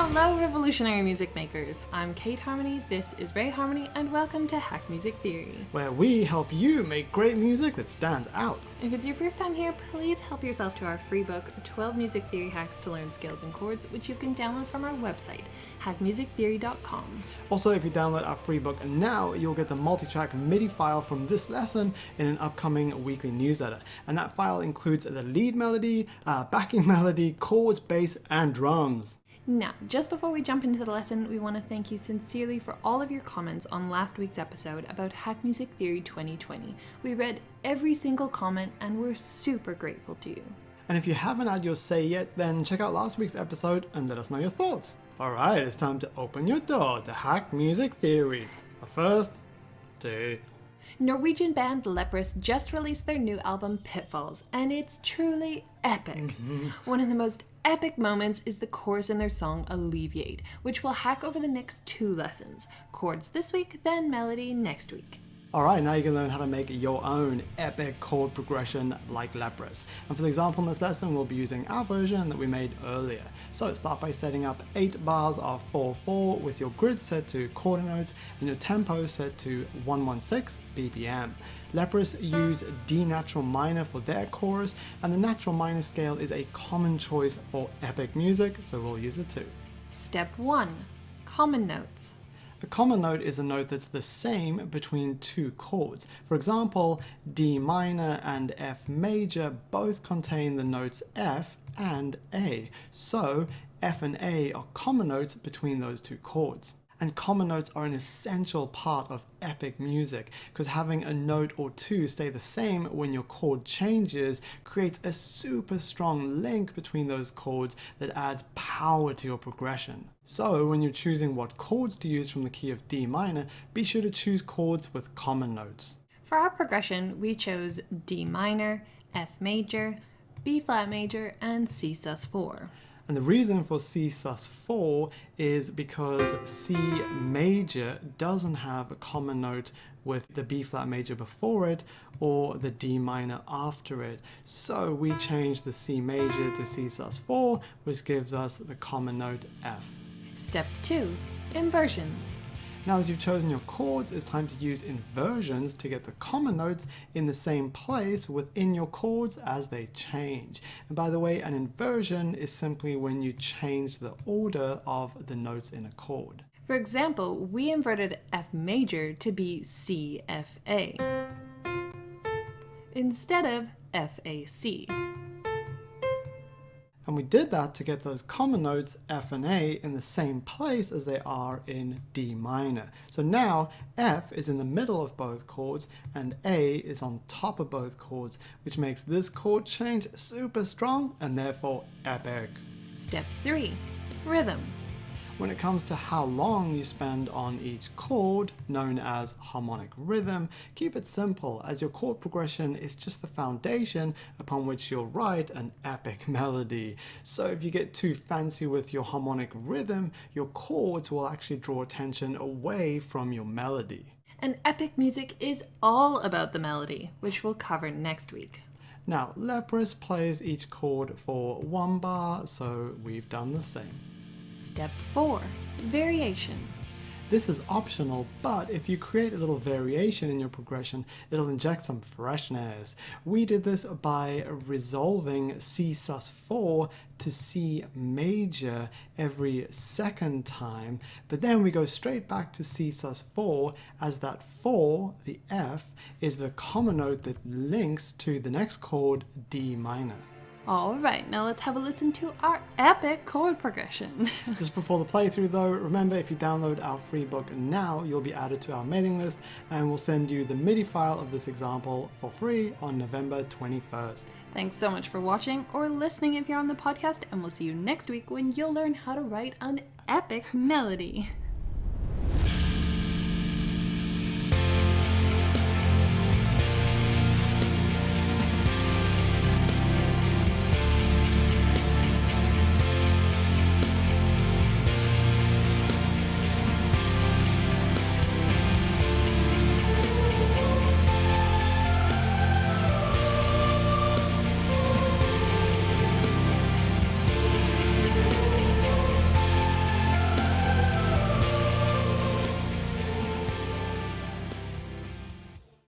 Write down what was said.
Hello revolutionary music makers, I'm Kate Harmony, this is Ray Harmony, and welcome to Hack Music Theory, where we help you make great music that stands out. If it's your first time here, please help yourself to our free book, 12 Music Theory Hacks to Learn Scales and Chords, which you can download from our website, hackmusictheory.com. Also, if you download our free book now, you'll get the multi-track MIDI file from this lesson in an upcoming weekly newsletter. And that file includes the lead melody, backing melody, chords, bass, and drums. Now, just before we jump into the lesson, we want to thank you sincerely for all of your comments on last week's episode about Hack Music Theory 2020. We read every single comment and we're super grateful to you. And if you haven't had your say yet, then check out last week's episode and let us know your thoughts. Alright, it's time to open your door to Hack Music Theory. But first, Norwegian band Leprous just released their new album Pitfalls, and it's truly epic. One of the most epic moments is the chorus in their song Alleviate, which we'll hack over the next 2 lessons. Chords this week, then melody next week. Alright, now you can learn how to make your own epic chord progression like Leprous. And for the example in this lesson, we'll be using our version that we made earlier. So start by setting up 8 bars of 4/4 with your grid set to quarter notes and your tempo set to 116 BPM. Leprous use D natural minor for their chorus, and the natural minor scale is a common choice for epic music, so we'll use it too. Step 1. Common notes. A common note is a note that's the same between 2 chords. For example, D minor and F major both contain the notes F and A. So F and A are common notes between those 2 chords. And common notes are an essential part of epic music, because having a note or 2 stay the same when your chord changes creates a super strong link between those chords that adds power to your progression. So when you're choosing what chords to use from the key of D minor, be sure to choose chords with common notes. For our progression, we chose D minor, F major, B flat major, and C sus4. And the reason for C sus4 is because C major doesn't have a common note with the B flat major before it or the D minor after it. So we changed the C major to C sus4, which gives us the common note F. Step 2. Inversions. Now that you've chosen your chords, it's time to use inversions to get the common notes in the same place within your chords as they change. And by the way, an inversion is simply when you change the order of the notes in a chord. For example, we inverted F major to be C F A instead of F A C. And we did that to get those common notes F and A in the same place as they are in D minor. So now F is in the middle of both chords and A is on top of both chords, which makes this chord change super strong and therefore epic. Step 3. Rhythm. When it comes to how long you spend on each chord, known as harmonic rhythm, keep it simple, as your chord progression is just the foundation upon which you'll write an epic melody. So if you get too fancy with your harmonic rhythm, your chords will actually draw attention away from your melody. And epic music is all about the melody, which we'll cover next week. Now, Leprous plays each chord for 1 bar, so we've done the same. Step 4. Variation. This is optional, but if you create a little variation in your progression, it'll inject some freshness. We did this by resolving C sus4 to C major every second time, but then we go straight back to C sus4 as that 4, the F, is the common note that links to the next chord, D minor. Alright, now let's have a listen to our epic chord progression. Just before the playthrough though, remember if you download our free book now, you'll be added to our mailing list and we'll send you the MIDI file of this example for free on November 21st. Thanks so much for watching or listening if you're on the podcast, and we'll see you next week when you'll learn how to write an epic melody.